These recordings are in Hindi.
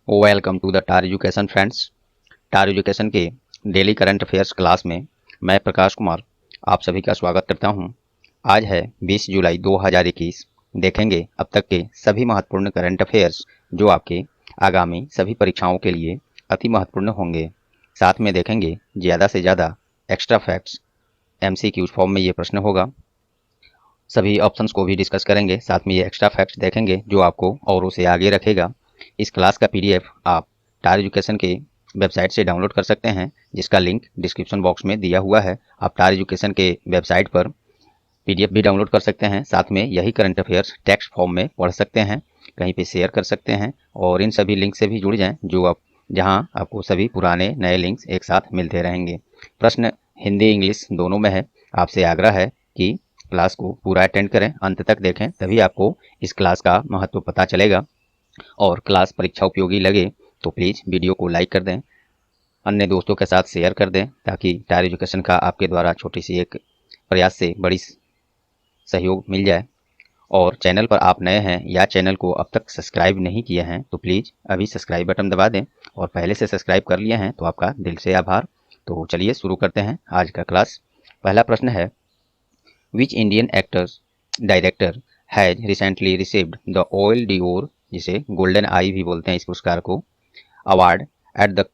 Welcome to the Tar education friends. Tar education के डेली करंट अफेयर्स क्लास में मैं प्रकाश कुमार आप सभी का स्वागत करता हूं। आज है 20 जुलाई 2021। देखेंगे अब तक के सभी महत्वपूर्ण करंट अफेयर्स जो आपके आगामी सभी परीक्षाओं के लिए अति महत्वपूर्ण होंगे। साथ में देखेंगे ज़्यादा से ज़्यादा एक्स्ट्रा फैक्ट्स, MCQ फॉर्म में ये प्रश्न होगा। सभी ऑप्शंस को भी डिस्कस करेंगे। साथ में ये एक्स्ट्रा फैक्ट्स देखेंगे जो आपको औरों से आगे रखेगा। इस क्लास का PDF आप टार एजुकेशन के वेबसाइट से डाउनलोड कर सकते हैं, जिसका लिंक डिस्क्रिप्शन बॉक्स में दिया हुआ है। आप टार एजुकेशन के वेबसाइट पर PDF भी डाउनलोड कर सकते हैं। साथ में यही करंट अफेयर्स टेक्स्ट फॉर्म में पढ़ सकते हैं, कहीं पे शेयर कर सकते हैं और इन सभी लिंक से भी जुड़ जाएं जो आप जहां आपको सभी पुराने नए लिंक्स एक साथ मिलते रहेंगे। प्रश्न हिंदी इंग्लिश दोनों में है। आपसे आग्रह है कि क्लास को पूरा अटेंड करें, अंत तक देखें, तभी आपको इस क्लास का महत्व पता चलेगा। और क्लास परीक्षा उपयोगी लगे तो प्लीज़ वीडियो को लाइक कर दें, अन्य दोस्तों के साथ शेयर कर दें, ताकि टार एजुकेशन का आपके द्वारा छोटी सी एक प्रयास से बड़ी सहयोग मिल जाए। और चैनल पर आप नए हैं या चैनल को अब तक सब्सक्राइब नहीं किए हैं तो प्लीज़ अभी सब्सक्राइब बटन दबा दें, और पहले से सब्सक्राइब कर लिए हैं तो आपका दिल से आभार। तो चलिए शुरू करते हैं आज का क्लास। पहला प्रश्न है, which Indian actors director has recently received the oil Dior, जिसे गोल्डन आई भी बोलते हैं इस पुरस्कार को, award at the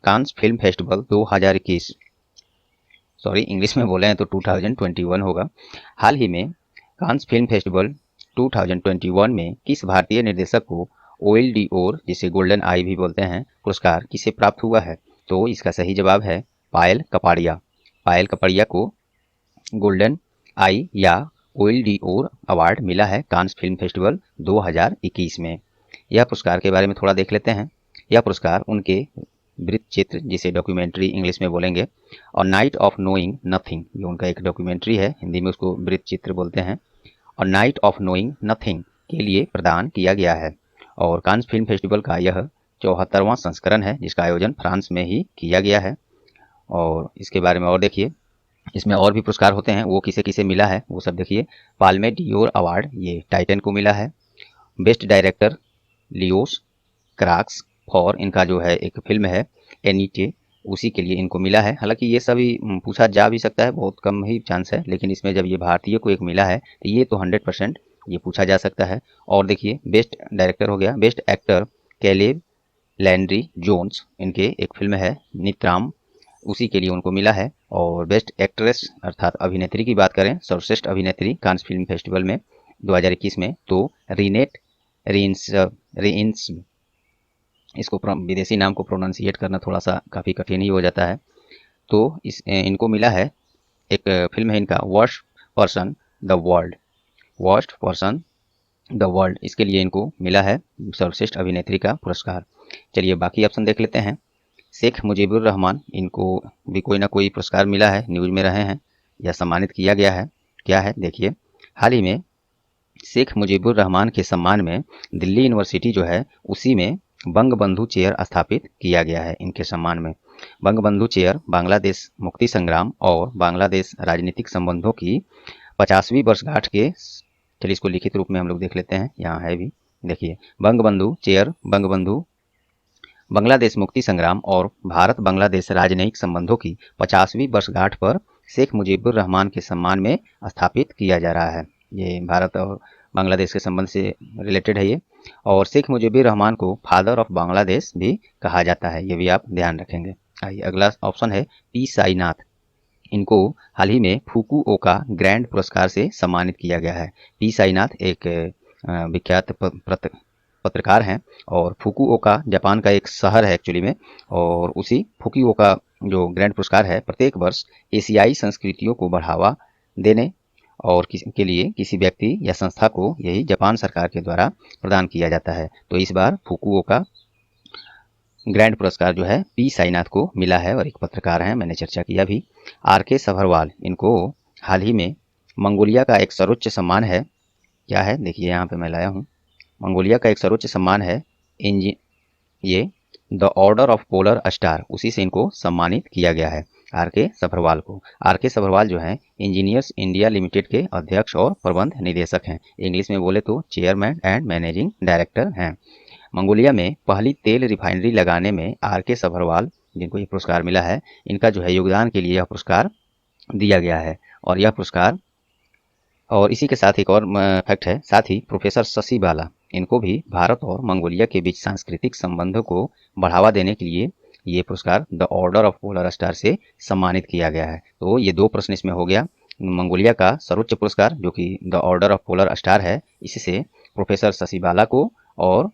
Cannes film festival 2021। Sorry, English में बोले हैं तो 2021 होगा। हाल ही में कांस फिल्म फेस्टिवल 2021 में किस भारतीय निर्देशक को ऑयल डिओर, जिसे गोल्डन आई भी बोलते हैं, पुरस्कार किसे प्राप्त हुआ है? तो इसका सही जवाब है पायल कपाड़िया। पायल कपाड़िया को गोल्डन आई या ऑयल डिओर अवार्ड मिला है कांस फिल्म फेस्टिवल 2021 में। यह पुरस्कार के बारे में थोड़ा देख लेते हैं। यह पुरस्कार उनके वृत्तचित्र, जिसे डॉक्यूमेंट्री इंग्लिश में बोलेंगे, और नाइट ऑफ नोइंग नथिंग, ये उनका एक डॉक्यूमेंट्री है, हिंदी में उसको वृत्तचित्र बोलते हैं, और नाइट ऑफ नोइंग नथिंग के लिए प्रदान किया गया है। और कांस फिल्म फेस्टिवल का यह 74वां संस्करण है, जिसका आयोजन फ्रांस में ही किया गया है। और इसके बारे में और देखिए, इसमें और भी पुरस्कार होते हैं, वो किसे किसे मिला है वो सब देखिए। पाल्मे डियोर अवार्ड ये टाइटन को मिला है। बेस्ट डायरेक्टर लियोस क्राक्स फॉर, इनका जो है एक फिल्म है एनीटे, उसी के लिए इनको मिला है। हालांकि ये सभी पूछा जा भी सकता है, बहुत कम ही चांस है, लेकिन इसमें जब ये भारतीय को एक मिला है तो ये तो 100% ये पूछा जा सकता है। और देखिए, बेस्ट डायरेक्टर हो गया, best actor Caleb Landry Jones, इनके एक फिल्म है नित्राम, उसी के लिए उनको मिला है। और बेस्ट एक्ट्रेस अर्थात अभिनेत्री की बात करें, सर्वश्रेष्ठ अभिनेत्री कांस फिल्म फेस्टिवल में 2021 में, तो रीनेट रेइन्स, इसको विदेशी नाम को प्रोनाउंसिएट करना थोड़ा सा काफ़ी कठिन ही हो जाता है, तो इनको मिला है, एक फिल्म है इनका वर्स्ट पर्सन द वर्ल्ड, इसके लिए इनको मिला है सर्वश्रेष्ठ अभिनेत्री का पुरस्कार। चलिए बाकी ऑप्शन देख लेते हैं। शेख मुजीबुर रहमान, इनको भी कोई ना कोई पुरस्कार मिला है, न्यूज में रहे हैं या सम्मानित किया गया है। क्या है देखिए, हाल ही में शेख मुजीबुर रहमान के सम्मान में दिल्ली यूनिवर्सिटी जो है उसी में बंगबंधु चेयर स्थापित किया गया है। इनके सम्मान में बंगबंधु चेयर बांग्लादेश मुक्ति संग्राम और बांग्लादेश राजनीतिक संबंधों की 50वीं वर्षगांठ के, चलिए इसको लिखित रूप में हम लोग देख लेते हैं, यहाँ है भी, देखिए, बंगबंधु चेयर बांग्लादेश मुक्ति संग्राम और भारत बांग्लादेश राजनयिक संबंधों की 50वीं वर्षगांठ पर शेख मुजीबुर रहमान के सम्मान में स्थापित किया जा रहा है। ये भारत और बांग्लादेश के संबंध से रिलेटेड है ये। और शेख मुजीबुर रहमान को फादर ऑफ बांग्लादेश भी कहा जाता है, ये भी आप ध्यान रखेंगे। आइए अगला ऑप्शन है पी साईनाथ, इनको हाल ही में फुकुओका ग्रैंड पुरस्कार से सम्मानित किया गया है। पी साईनाथ एक विख्यात पत्रकार हैं, और फुकुओका जापान का एक शहर है एक्चुअली में, और उसी फुकुओका जो ग्रैंड पुरस्कार है प्रत्येक वर्ष एशियाई संस्कृतियों को बढ़ावा देने और के लिए किसी व्यक्ति या संस्था को यही जापान सरकार के द्वारा प्रदान किया जाता है। तो इस बार फुकुओका ग्रैंड पुरस्कार जो है पी साईनाथ को मिला है, और एक पत्रकार हैं, मैंने चर्चा किया भी। RK सभरवाल, इनको हाल ही में मंगोलिया का एक सर्वोच्च सम्मान है, क्या है देखिए, यहाँ पे मैं लाया हूँ, मंगोलिया का एक सर्वोच्च सम्मान है ये the order of polar star, उसी से इनको सम्मानित किया गया है। आर के सभरवाल को। आर के सभरवाल जो हैं इंजीनियर्स इंडिया लिमिटेड के अध्यक्ष और प्रबंध निदेशक हैं। इंग्लिश में बोले तो चेयरमैन एंड मैनेजिंग डायरेक्टर हैं। मंगोलिया में पहली तेल रिफाइनरी लगाने में आर के सभरवाल, जिनको ये पुरस्कार मिला है, इनका जो है योगदान के लिए यह पुरस्कार दिया गया है। और यह पुरस्कार, और इसी के साथ एक और फैक्ट है, साथ ही प्रोफेसर शशि बाला, इनको भी भारत और मंगोलिया के बीच सांस्कृतिक संबंधों को बढ़ावा देने के लिए ये पुरस्कार the order of polar star से सम्मानित किया गया है। तो ये 2 प्रश्न इसमें हो गया। मंगोलिया का सर्वोच्च पुरस्कार जो कि the order of polar star है, इससे प्रोफेसर शशि बाला को और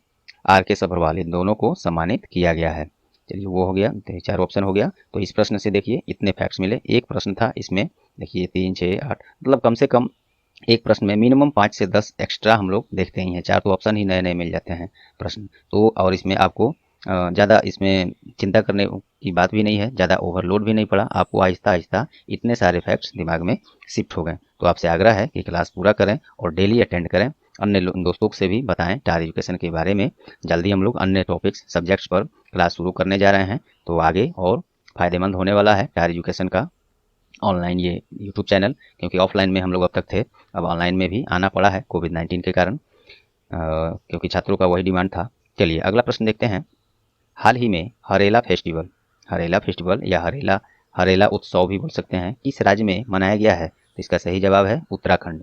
आर के सभरवाल, इन दोनों को सम्मानित किया गया है। चलिए वो हो गया, 4 ऑप्शन हो गया। तो इस प्रश्न से देखिए इतने फैक्ट्स मिले। एक प्रश्न था इसमें, देखिए 3, 6, 8, मतलब कम से कम एक प्रश्न में मिनिमम 5 से 10 एक्स्ट्रा हम लोग देखते ही हैं। 4 तो ऑप्शन ही नए नए मिल जाते हैं प्रश्न तो। और इसमें आपको ज़्यादा इसमें चिंता करने की बात भी नहीं है, ज़्यादा ओवरलोड भी नहीं पड़ा, आपको आहिस्ता आहिस्ता इतने सारे फैक्ट्स दिमाग में शिफ्ट हो गए। तो आपसे आग्रह है कि क्लास पूरा करें और डेली अटेंड करें। अन्य दोस्तों से भी बताएं टार एजुकेशन के बारे में। जल्दी हम लोग अन्य टॉपिक्स सब्जेक्ट्स पर क्लास शुरू करने जा रहे हैं, तो आगे और फ़ायदेमंद होने वाला है टार एजुकेशन का ऑनलाइन ये यूट्यूब चैनल, क्योंकि ऑफलाइन में हम लोग अब तक थे, अब ऑनलाइन में भी आना पड़ा है कोविड-19 के कारण, क्योंकि छात्रों का वही डिमांड था। चलिए अगला प्रश्न देखते हैं। हाल ही में हरेला फेस्टिवल या हरेला उत्सव भी बोल सकते हैं, किस राज्य में मनाया गया है? तो इसका सही जवाब है उत्तराखंड।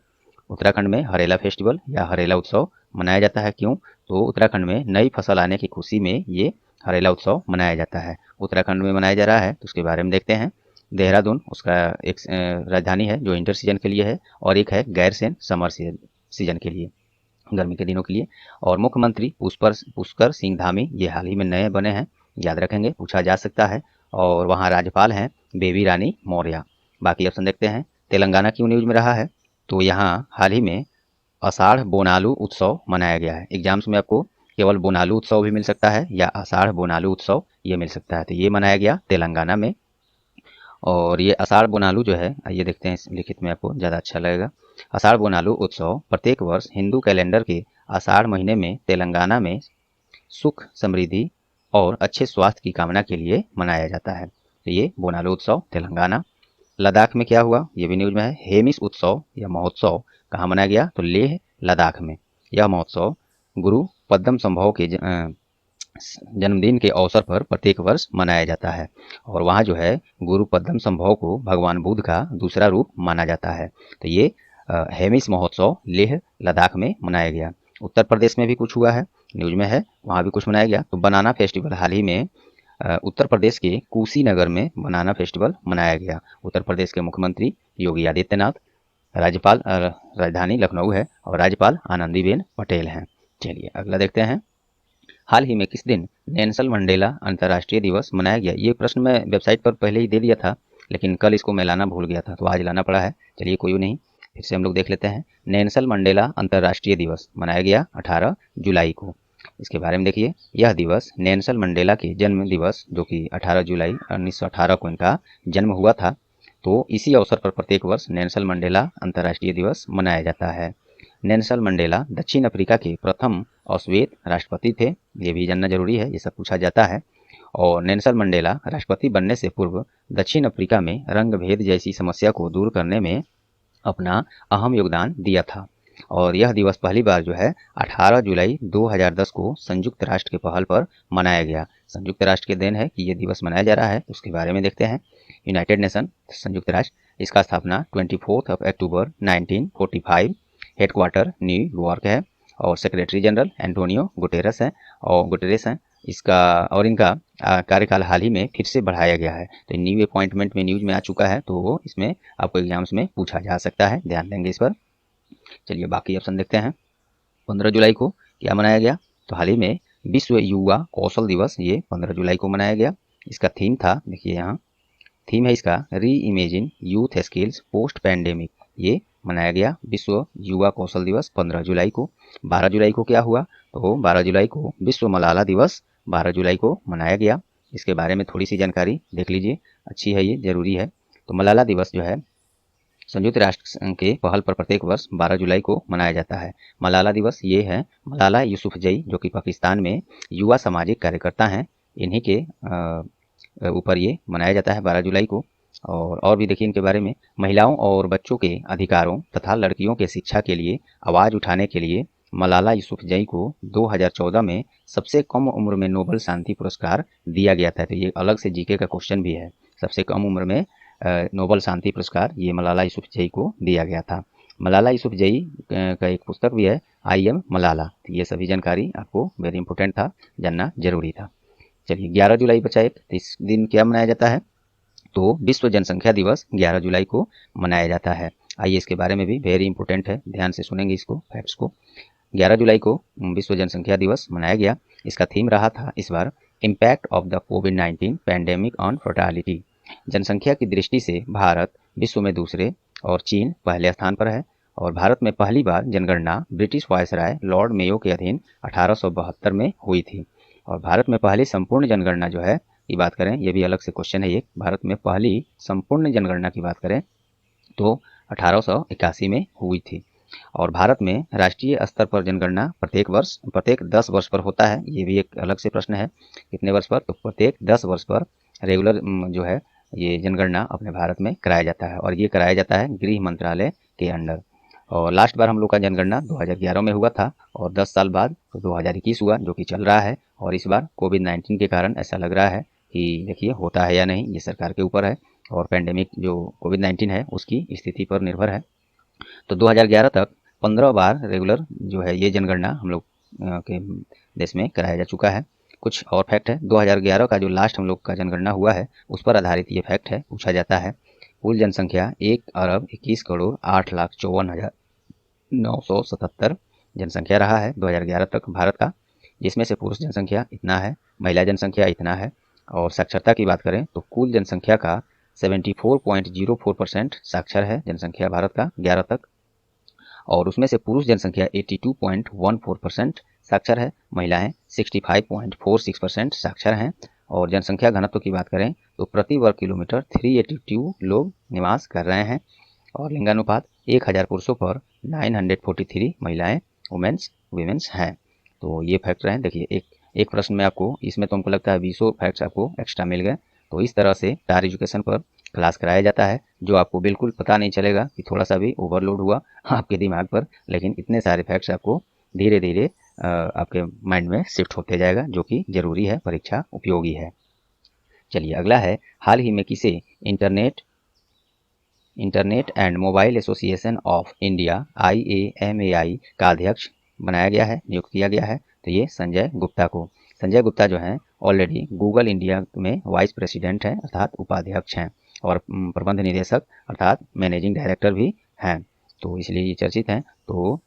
उत्तराखंड में हरेला फेस्टिवल या हरेला उत्सव मनाया जाता है। क्यों? तो उत्तराखंड में नई फसल आने की खुशी में ये हरेला उत्सव मनाया जाता है। उत्तराखंड में मनाया जा रहा है तो उसके बारे में देखते हैं। देहरादून उसका एक राजधानी है जो इंटर सीजन के लिए है, और एक है गैरसैंण समर सीजन के लिए, गर्मी के दिनों के लिए। और मुख्यमंत्री पुष्कर सिंह धामी ये हाल ही में नए बने हैं, याद रखेंगे, पूछा जा सकता है। और वहाँ राज्यपाल हैं बेबी रानी मौर्य। बाकी ऑप्शन देखते हैं। तेलंगाना क्यों न्यूज में रहा है? तो यहाँ हाल ही में आषाढ़ बोनालू उत्सव मनाया गया है। एग्जाम्स में आपको केवल बोनालू उत्सव भी मिल सकता है या आषाढ़ बोनालू उत्सव ये मिल सकता है। तो ये मनाया गया तेलंगाना में। और ये आषाढ़ बोनालू जो है, आइए देखते हैं इस लिखित में, आपको ज़्यादा अच्छा लगेगा। आषाढ़ बोनालू उत्सव प्रत्येक वर्ष हिंदू कैलेंडर के आषाढ़ महीने में तेलंगाना में सुख, समृद्धि और अच्छे स्वास्थ्य की कामना के लिए मनाया जाता है। तो ये बोनालू उत्सव तेलंगाना। लद्दाख में क्या हुआ? ये भी न्यूज में है। हेमिस उत्सव या महोत्सव कहाँ मनाया गया? तो लेह लद्दाख में। यह महोत्सव गुरु पद्म संभव के जन्मदिन के अवसर पर प्रत्येक वर्ष मनाया जाता है। और वहाँ जो है गुरु पद्म संभव को भगवान बुद्ध का दूसरा रूप माना जाता है। तो ये हेमिस महोत्सव लेह लद्दाख में मनाया गया। उत्तर प्रदेश में भी कुछ हुआ है, न्यूज में है, वहाँ भी कुछ मनाया गया। तो बनाना फेस्टिवल हाल ही में उत्तर प्रदेश के कुशीनगर में बनाना फेस्टिवल मनाया गया। उत्तर प्रदेश के मुख्यमंत्री योगी आदित्यनाथ, राज्यपाल राजधानी लखनऊ है और राज्यपाल आनंदीबेन पटेल हैं। चलिए अगला देखते हैं। हाल ही में किस दिन नेल्सन मंडेला अंतर्राष्ट्रीय दिवस मनाया गया? ये प्रश्न मैं वेबसाइट पर पहले ही दे दिया था, लेकिन कल इसको मैं लाना भूल गया था, तो आज लाना पड़ा है। चलिए कोई नहीं, फिर से हम लोग देख लेते हैं। नेल्सन मंडेला अंतर्राष्ट्रीय दिवस मनाया गया 18 जुलाई को। इसके बारे में देखिए, यह दिवस नेल्सन मंडेला के जन्म दिवस, जो कि 18 जुलाई 1918 को इनका जन्म हुआ था। तो इसी अवसर पर प्रत्येक वर्ष नेल्सन मंडेला अंतर्राष्ट्रीय दिवस मनाया जाता है। नेल्सन मंडेला दक्षिण अफ्रीका के प्रथम अश्वेत राष्ट्रपति थे, ये भी जानना जरूरी है, ये सब पूछा जाता है। और नेल्सन मंडेला राष्ट्रपति बनने से पूर्व दक्षिण अफ्रीका में रंग भेद जैसी समस्या को दूर करने में अपना अहम योगदान दिया था। और यह दिवस पहली बार जो है 18 जुलाई 2010 को संयुक्त राष्ट्र के पहल पर मनाया गया। संयुक्त राष्ट्र के देन है कि ये दिवस मनाया जा रहा है, उसके बारे में देखते हैं। यूनाइटेड नेशन, संयुक्त राष्ट्र, इसका स्थापना 24 अक्टूबर 1945, हेडक्वार्टर न्यूयॉर्क है और सेक्रेटरी जनरल एंटोनियो गुटेरेस हैं। इसका और इनका कार्यकाल हाल ही में फिर से बढ़ाया गया है। तो न्यू अपॉइंटमेंट में न्यूज में आ चुका है, तो वो इसमें आपको एग्जाम्स में पूछा जा सकता है, ध्यान देंगे इस पर। चलिए बाकी ऑप्शन देखते हैं। 15 जुलाई को क्या मनाया गया? तो हाल ही में विश्व युवा कौशल दिवस, ये 15 जुलाई को मनाया गया। इसका थीम था, देखिए यहाँ थीम है इसका, री imagine youth skills post pandemic. ये मनाया गया विश्व युवा कौशल दिवस 15 जुलाई को। 12 जुलाई को क्या हुआ? तो 12 जुलाई को विश्व मलाला दिवस 12 जुलाई को मनाया गया। इसके बारे में थोड़ी सी जानकारी देख लीजिए, अच्छी है, ये जरूरी है। तो मलाला दिवस जो है संयुक्त राष्ट्र के पहल पर प्रत्येक वर्ष 12 जुलाई को मनाया जाता है। मलाला दिवस ये है मलाला यूसुफजई, जो कि पाकिस्तान में युवा सामाजिक कार्यकर्ता हैं, इन्हीं के ऊपर ये मनाया जाता है 12 जुलाई को। और भी देखिए इनके बारे में। महिलाओं और बच्चों के अधिकारों तथा लड़कियों के शिक्षा के लिए आवाज़ उठाने के लिए मलाला यूसुफजई को 2014 में सबसे कम उम्र में नोबेल शांति पुरस्कार दिया गया था। तो ये अलग से जीके का क्वेश्चन भी है। सबसे कम उम्र में नोबेल शांति पुरस्कार ये मलाला यूसुफजई को दिया गया था। मलाला यूसुफजई का एक पुस्तक भी है, आई एम मलाला। तो ये सभी जानकारी आपको वेरी इंपॉर्टेंट था, जानना जरूरी था। चलिए 11 जुलाई बचा एक, तो इस दिन क्या मनाया जाता है? तो विश्व जनसंख्या दिवस 11 जुलाई को मनाया जाता है। आइए इसके बारे में भी वेरी इंपॉर्टेंट है, ध्यान से सुनेंगे इसको, फैक्ट्स को। 11 जुलाई को विश्व जनसंख्या दिवस मनाया गया। इसका थीम रहा था इस बार इम्पैक्ट ऑफ द कोविड-19 पैंडेमिक ऑन फर्टिलिटी। जनसंख्या की दृष्टि से भारत विश्व में दूसरे और चीन पहले स्थान पर है। और भारत में पहली बार जनगणना ब्रिटिश वायसराय लॉर्ड मेयो के अधीन 1872 में हुई थी। और भारत में पहली संपूर्ण जनगणना जो है, की बात करें, ये भी अलग से क्वेश्चन है। ये भारत में पहली संपूर्ण जनगणना की बात करें तो 1881 में हुई थी। और भारत में राष्ट्रीय स्तर पर जनगणना प्रत्येक 10 वर्ष पर होता है। ये भी एक अलग से प्रश्न है, कितने वर्ष पर? तो प्रत्येक 10 वर्ष पर रेगुलर जो है ये जनगणना अपने भारत में कराया जाता है। और ये कराया जाता है गृह मंत्रालय के अंडर। और लास्ट बार हम लोग का जनगणना 2011 में हुआ था, और 10 साल बाद तो 2021 हुआ, जो कि चल रहा है। और इस बार कोविड-19 के कारण ऐसा लग रहा है कि देखिए होता है या नहीं, ये सरकार के ऊपर है। और पैंडेमिक जो कोविड-19 है उसकी स्थिति पर निर्भर है। तो 2011 तक 15 बार रेगुलर जो है ये जनगणना हम लोग के देश में कराया जा चुका है। कुछ और फैक्ट है, 2011 का जो लास्ट हम लोग का जनगणना हुआ है उस पर आधारित ये फैक्ट है, पूछा जाता है। कुल जनसंख्या 1 अरब 21 करोड़ 8 लाख 54,977 जनसंख्या रहा है 2011 तक भारत का, जिसमें से पुरुष जनसंख्या इतना है, महिला जनसंख्या इतना है। और साक्षरता की बात करें तो कुल जनसंख्या का 74.04% साक्षर है जनसंख्या भारत का 11 तक। और उसमें से पुरुष जनसंख्या 82.14% साक्षर है, महिलाएं 65.46% साक्षर हैं। और जनसंख्या घनत्व की बात करें तो प्रति वर्ग किलोमीटर 382 लोग निवास कर रहे हैं। और लिंगानुपात 1000 पुरुषों पर 943 महिलाएं वीमेंस हैं। तो ये फैक्ट रहे। देखिए एक प्रश्न में आपको, इसमें तो हमको लगता है 20 फैक्ट्स आपको एक्स्ट्रा मिल गए। तो इस तरह से टार एजुकेशन पर क्लास कराया जाता है, जो आपको बिल्कुल पता नहीं चलेगा कि थोड़ा सा भी ओवरलोड हुआ आपके दिमाग पर, लेकिन इतने सारे फैक्ट्स आपको धीरे धीरे आपके माइंड में शिफ्ट होते जाएगा, जो कि जरूरी है, परीक्षा उपयोगी है। चलिए अगला है, हाल ही में किसे internet and mobile association of India IAMAI का अध्यक्ष बनाया गया है, नियुक्त किया गया है? तो ये संजय गुप्ता को। संजय गुप्ता जो हैं ऑलरेडी गूगल इंडिया में वाइस प्रेसिडेंट हैं, अर्थात उपाध्यक्ष हैं, और प्रबंध निदेशक अर्थात मैनेजिंग डायरेक्टर भी हैं। तो इसलिए ये चर्चित हैं। तो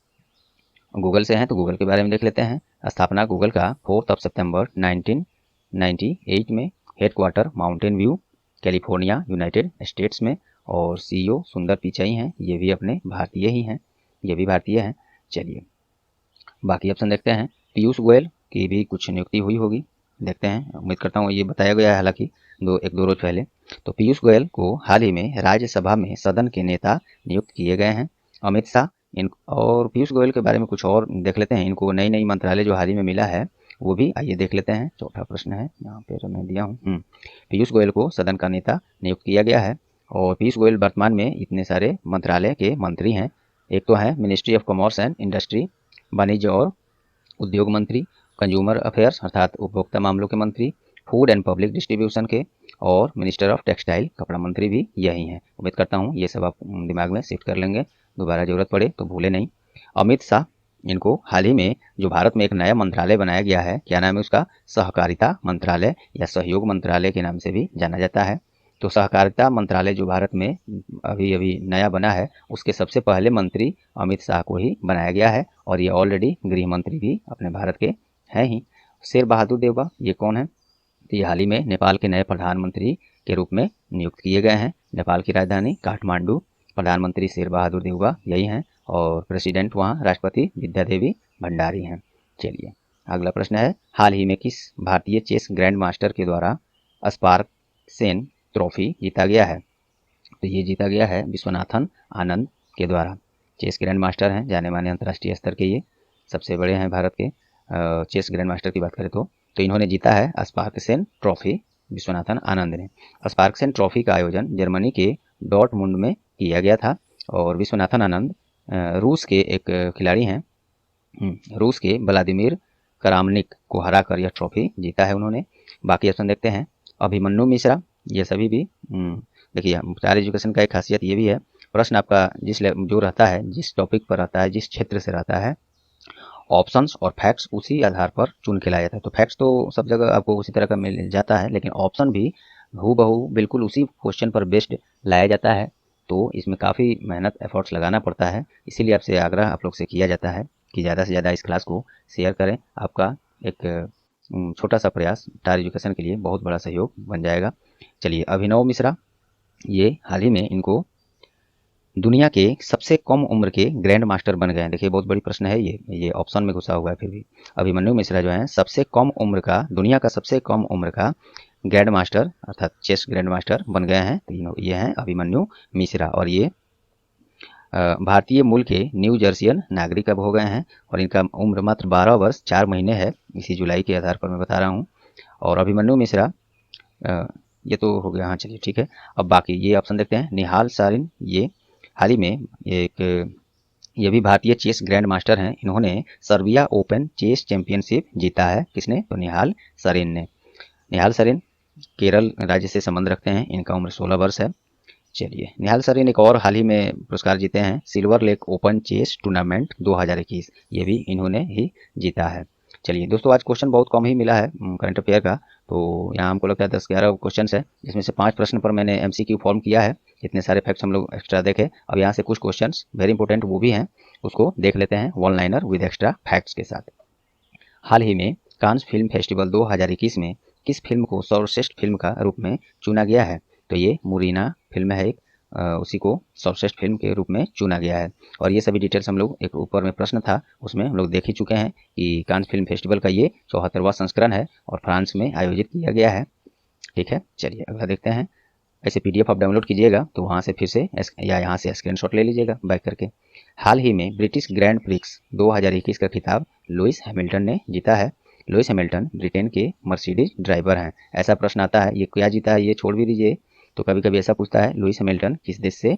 गूगल से हैं तो गूगल के बारे में देख लेते हैं। स्थापना गूगल का 4 सितंबर 1998 में, headquarter mountain view California United states में। और CEO सुंदर पिचाई हैं, ये भी अपने भारतीय ही हैं, ये भी भारतीय हैं। चलिए बाकी ऑप्शन देखते हैं। पीयूष गोयल की भी कुछ नियुक्ति हुई होगी, देखते हैं। उम्मीद करता हूँ ये बताया गया है, हालांकि एक दो रोज पहले। तो पीयूष गोयल को हाल ही में राज्यसभा में सदन के नेता नियुक्त किए गए हैं। अमित शाह और पीयूष गोयल के बारे में कुछ और देख लेते हैं। इनको नई नई मंत्रालय जो हाल ही में मिला है वो भी आइए देख लेते हैं। चौथा प्रश्न है यहाँ पे मैं दिया हूँ। पीयूष गोयल को सदन का नेता नियुक्त किया गया है। और पीयूष गोयल वर्तमान में इतने सारे मंत्रालय के मंत्री हैं। एक तो है ministry of commerce and industry, वाणिज्य और उद्योग मंत्री, कंज्यूमर अफेयर्स अर्थात उपभोक्ता मामलों के मंत्री, फूड एंड पब्लिक डिस्ट्रीब्यूशन के, और मिनिस्टर ऑफ टेक्सटाइल कपड़ा मंत्री भी यही हैं। उम्मीद करता हूँ ये सब आप दिमाग में शिफ्ट कर लेंगे, दोबारा जरूरत पड़े तो भूले नहीं। अमित शाह, इनको हाल ही में जो भारत में एक नया मंत्रालय बनाया गया है, क्या नाम है उसका? सहकारिता मंत्रालय या सहयोग मंत्रालय के नाम से भी जाना जाता है। तो सहकारिता मंत्रालय जो भारत में अभी अभी नया बना है, उसके सबसे पहले मंत्री अमित शाह को ही बनाया गया है। और ये ऑलरेडी गृह मंत्री भी अपने भारत के हैं ही। शेर बहादुर देउबा, ये कौन है? तो ये हाल ही में नेपाल के नए प्रधानमंत्री के रूप में नियुक्त किए गए हैं। नेपाल की राजधानी काठमांडू, प्रधानमंत्री शेर बहादुर देउबा यही हैं, और प्रेसिडेंट वहाँ राष्ट्रपति विद्यादेवी भंडारी हैं। चलिए अगला प्रश्न है, हाल ही में किस भारतीय चेस ग्रैंड मास्टर के द्वारा स्पार्क सेन ट्रॉफी जीता गया है? तो ये जीता गया है विश्वनाथन आनंद के द्वारा। चेस ग्रैंड मास्टर हैं, जाने माने अंतर्राष्ट्रीय स्तर के, ये सबसे बड़े हैं भारत के चेस ग्रैंड मास्टर की बात करें तो इन्होंने जीता है स्पार्क सेन ट्रॉफी विश्वनाथन आनंद ने। स्पार्क्सन ट्रॉफी का आयोजन जर्मनी के डॉर्टमुंड में किया गया था और विश्वनाथन आनंद रूस के एक खिलाड़ी हैं। रूस के व्लादिमीर करामनिक को हराकर यह ट्रॉफी जीता है उन्होंने। बाकी ऑप्शन देखते हैं। अभिमन्यु मिश्रा, ये सभी भी देखिए स्टार एजुकेशन का एक खासियत ये भी है, प्रश्न आपका जो रहता है, जिस टॉपिक पर रहता है, जिस क्षेत्र से रहता है, ऑप्शंस और फैक्ट्स उसी आधार पर चुन के लाया जाता है। तो फैक्ट्स तो सब जगह आपको उसी तरह का मिल जाता है, लेकिन ऑप्शन भी हूबहू बिल्कुल उसी क्वेश्चन पर बेस्ड लाया जाता है। तो इसमें काफ़ी मेहनत एफर्ट्स लगाना पड़ता है। इसीलिए आपसे आग्रह आप लोग से किया जाता है कि ज़्यादा से ज़्यादा इस क्लास को शेयर करें। आपका एक छोटा सा प्रयास स्टार एजुकेशन के लिए बहुत बड़ा सहयोग बन जाएगा। चलिए, अभिनव मिश्रा, ये हाल ही में इनको दुनिया के सबसे कम उम्र के ग्रैंड मास्टर बन गए हैं। देखिए बहुत बड़ी प्रश्न है ये ऑप्शन में घुसा हुआ है। फिर भी अभिमन्यु मिश्रा जो है सबसे कम उम्र का, दुनिया का सबसे कम उम्र का ग्रैंड मास्टर अर्थात चेस ग्रैंड मास्टर बन गए हैं। तो ये हैं अभिमन्यु मिश्रा और ये भारतीय मूल के न्यू जर्सियन नागरिक अब हो गए हैं और इनका उम्र मात्र 12 वर्ष 4 महीने है। इसी जुलाई के आधार पर मैं बता रहा हूँ। और अभिमन्यु मिश्रा ये तो हो गया। हाँ चलिए ठीक है। अब बाकी ये ऑप्शन देखते हैं। निहाल सारिन, ये हाल ही में ये भी भारतीय चेस ग्रैंड मास्टर हैं। इन्होंने सर्बिया ओपन चेस चैंपियनशिप जीता है। किसने? तो निहाल सरीन ने। निहाल सरीन केरल राज्य से संबंध रखते हैं। इनका उम्र 16 वर्ष है। चलिए, निहाल सरीन एक और हाल ही में पुरस्कार जीते हैं, silver lake open chess tournament 2021, ये भी इन्होंने ही जीता है। चलिए दोस्तों, आज क्वेश्चन बहुत कम ही मिला है करंट अफेयर का। तो यहाँ हमको लगता है 10-11 क्वेश्चन है, जिसमें से 5 प्रश्न पर मैंने MCQ फॉर्म किया है। इतने सारे फैक्ट्स हम लोग एक्स्ट्रा देखे। अब यहाँ से कुछ क्वेश्चंस वेरी इंपॉर्टेंट वो भी हैं, उसको देख लेते हैं one liner with extra facts के साथ। हाल ही में कांस फिल्म फेस्टिवल 2021 में किस फिल्म को सर्वश्रेष्ठ फिल्म का रूप में चुना गया है? तो ये मुरीना फिल्म है एक, उसी को सर्वश्रेष्ठ फिल्म के रूप में चुना गया है। और ये सभी डिटेल्स हम लोग एक ऊपर में प्रश्न था उसमें हम लोग देख ही चुके हैं कि कांस फिल्म फेस्टिवल का ये 74वां संस्करण है और फ्रांस में आयोजित किया गया है। ठीक है, चलिए अगला देखते हैं। ऐसे PDF आप डाउनलोड कीजिएगा तो वहाँ से फिर से या यहाँ से स्क्रीनशॉट ले लीजिएगा बैक करके। हाल ही में ब्रिटिश ग्रैंड प्रिक्स 2021 का खिताब लुइस हैमिल्टन ने जीता है। लुइस हैमिल्टन ब्रिटेन के मर्सिडीज ड्राइवर हैं। ऐसा प्रश्न आता है, ये क्या जीता है ये छोड़ भी दीजिए, तो कभी कभी ऐसा पूछता है लुइस हैमिल्टन किस देश से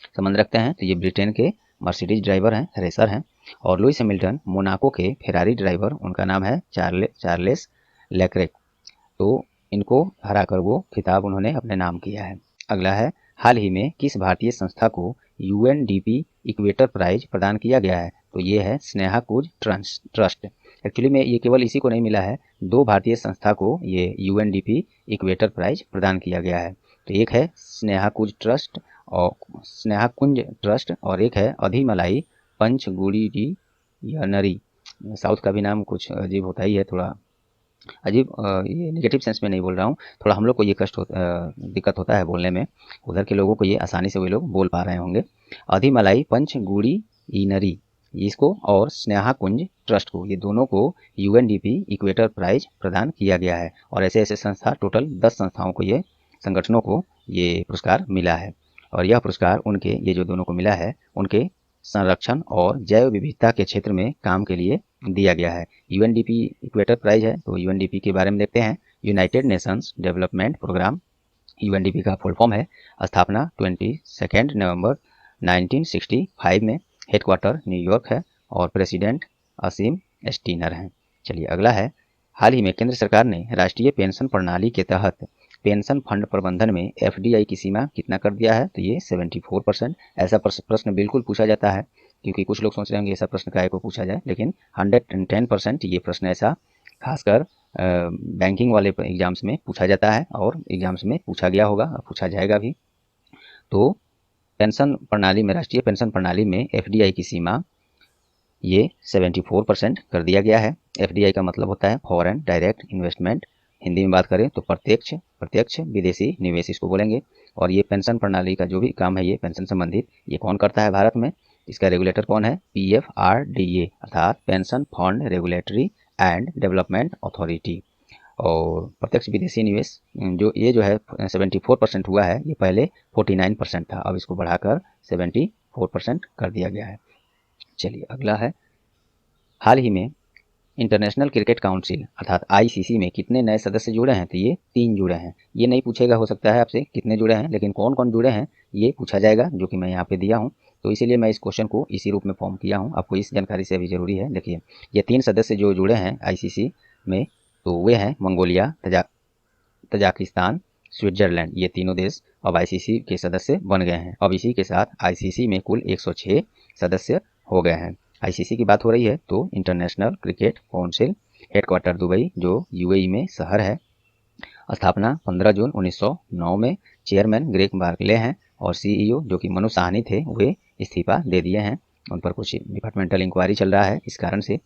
संबंध रखते हैं? तो ये ब्रिटेन के मर्सिडीज ड्राइवर हैं, रेसर हैं। और लुइस हैमिल्टन मोनाको के फेरारी ड्राइवर, उनका नाम है चार्लेस लेक्रेक। तो इनको हराकर वो खिताब उन्होंने अपने नाम किया है। अगला है, हाल ही में किस भारतीय संस्था को UNDP इक्वेटर प्राइज प्रदान किया गया है? तो ये है स्नेहा कूज ट्रस्ट। एक्चुअली में ये केवल इसी को नहीं मिला है, 2 भारतीय संस्था को ये UNDP इक्वेटर प्राइज प्रदान किया गया है। तो एक है स्नेहा कूज ट्रस्ट और स्नेहा कुंज ट्रस्ट, और एक है अधिमलाई पंचगुड़ी यनरी। साउथ का भी नाम कुछ अजीब होता ही है, थोड़ा अजीब, ये नेगेटिव सेंस में नहीं बोल रहा हूँ, थोड़ा हम लोग को ये दिक्कत होता है बोलने में, उधर के लोगों को ये आसानी से वे लोग बोल पा रहे होंगे। अधिमलाई पंचगुड़ी इनरी इसको और स्नेहा कुंज ट्रस्ट को, ये दोनों को UNDP इक्वेटर प्राइज प्रदान किया गया है। और ऐसे ऐसे संस्था, टोटल 10 संस्थाओं को, ये संगठनों को ये पुरस्कार मिला है। और यह पुरस्कार उनके, ये जो दोनों को मिला है, उनके संरक्षण और जैव विविधता के क्षेत्र में काम के लिए दिया गया है। UNDP इक्वेटर प्राइज है, तो UNDP के बारे में देखते हैं। United Nations development programme, UNDP का फुल फॉर्म है। स्थापना 22 नवंबर 1965 में, हेडक्वार्टर न्यूयॉर्क है और प्रेसिडेंट असीम स्टीनर हैं। चलिए अगला है, हाल ही में केंद्र सरकार ने राष्ट्रीय पेंशन प्रणाली के तहत पेंशन फंड प्रबंधन में FDI की सीमा कितना कर दिया है? तो ये 74%। ऐसा प्रश्न बिल्कुल पूछा जाता है, क्योंकि कुछ लोग सोच रहे होंगे ऐसा प्रश्न काहे को पूछा जाए, लेकिन 110% ये प्रश्न ऐसा खासकर बैंकिंग वाले एग्जाम्स में पूछा जाता है और एग्जाम्स में पूछा गया होगा, पूछा जाएगा भी। तो पेंशन प्रणाली में, राष्ट्रीय पेंशन प्रणाली में FDI की सीमा ये 74% कर दिया गया है। FDI का मतलब होता है फॉरेन डायरेक्ट इन्वेस्टमेंट। हिंदी में बात करें तो प्रत्यक्ष विदेशी निवेश इसको बोलेंगे। और ये पेंशन प्रणाली का जो भी काम है, ये पेंशन संबंधित, ये कौन करता है भारत में? इसका रेगुलेटर कौन है? PFRDA अर्थात pension fund regulatory and development authority. और प्रत्यक्ष विदेशी निवेश जो है 74% हुआ है, ये पहले 49% था, अब इसको बढ़ाकर 74% कर दिया गया है। चलिए अगला है, हाल ही में इंटरनेशनल क्रिकेट काउंसिल अर्थात आईसीसी में कितने नए सदस्य जुड़े हैं, तो ये 3 जुड़े हैं। ये नहीं पूछेगा हो सकता है आपसे कितने जुड़े हैं, लेकिन कौन कौन जुड़े हैं ये पूछा जाएगा, जो कि मैं यहाँ पे दिया हूँ। तो इसीलिए मैं इस क्वेश्चन को इसी रूप में फॉर्म किया हूँ। आपको इस जानकारी से अभी जरूरी है। देखिए, ये 3 सदस्य जो जुड़े हैं आईसीसी में, तो वे हैं मंगोलिया, तजाकिस्तान, स्विट्जरलैंड। ये तीनों देश अब आईसीसी के सदस्य बन गए हैं। अब इसी के साथ आईसीसी में कुल 106 सदस्य हो गए हैं। आईसीसी की बात हो रही है तो international cricket council, headquarter Dubai जो यूएई में शहर है। स्थापना 15 जून 1909 में। चेयरमैन ग्रेग बार्कले हैं और सीईओ जो कि मनु साहनी थे, वे इस्तीफा दे दिए हैं। उन पर कुछ डिपार्टमेंटल इंक्वायरी चल रहा है इस कारण से।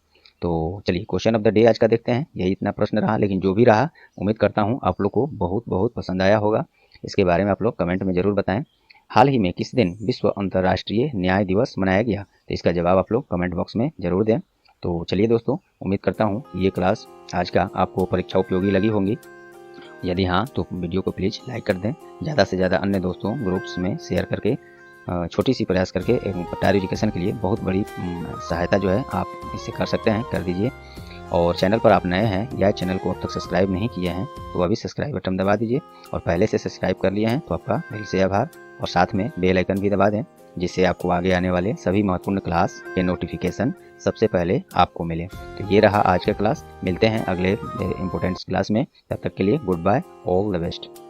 तो चलिए क्वेश्चन ऑफ द डे आज का देखते हैं। यही इतना प्रश्न रहा, लेकिन जो भी रहा उम्मीद करता हूँ आप लोग को बहुत बहुत पसंद आया होगा। इसके बारे में आप लोग कमेंट में ज़रूर बताएं। हाल ही में किस दिन विश्व अंतर्राष्ट्रीय न्याय दिवस मनाया गया, तो इसका जवाब आप लोग कमेंट बॉक्स में ज़रूर दें। तो चलिए दोस्तों, उम्मीद करता हूँ ये क्लास आज का आपको परीक्षा उपयोगी लगी होंगी। यदि हाँ तो वीडियो को प्लीज़ लाइक कर दें। ज़्यादा से ज़्यादा अन्य दोस्तों ग्रुप्स में शेयर करके छोटी सी प्रयास करके टायर एजुकेशन के लिए बहुत बड़ी सहायता जो है आप इससे कर सकते हैं, कर दीजिए। और चैनल पर आप नए हैं या चैनल को अब तक सब्सक्राइब नहीं किए हैं तो अभी सब्सक्राइब बटन दबा दीजिए, और पहले से सब्सक्राइब कर लिए हैं तो आपका दिल से आभार। और साथ में बेल आइकन भी दबा दें, जिससे आपको आगे आने वाले सभी महत्वपूर्ण क्लास के नोटिफिकेशन सबसे पहले आपको मिले। तो ये रहा आज का क्लास। मिलते हैं अगले इंपॉर्टेंट क्लास में। तब तक के लिए goodbye, all the best.